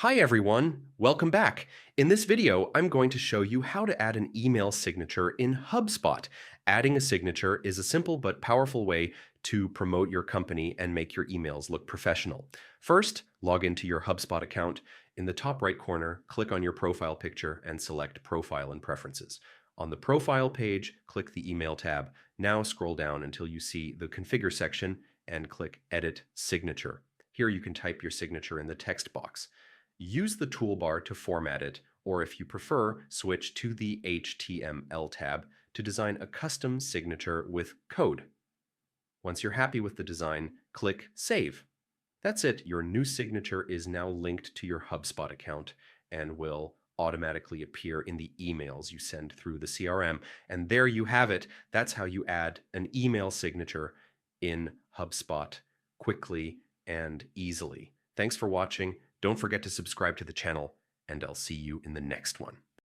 Hi everyone, welcome back. In this video, I'm going to show you how to add an email signature in HubSpot. Adding a signature is a simple but powerful way to promote your company and make your emails look professional. First, log into your HubSpot account. In the top right corner, click on your profile picture and select Profile and Preferences. On the Profile page, click the Email tab. Now scroll down until you see the Configure section and click Edit Signature. Here you can type your signature in the text box. Use the toolbar to format it, or if you prefer, switch to the HTML tab to design a custom signature with code. Once you're happy with the design, click Save. That's it. Your new signature is now linked to your HubSpot account and will automatically appear in the emails you send through the CRM. And there you have it. That's how you add an email signature in HubSpot quickly and easily. Thanks for watching. Don't forget to subscribe to the channel, and I'll see you in the next one.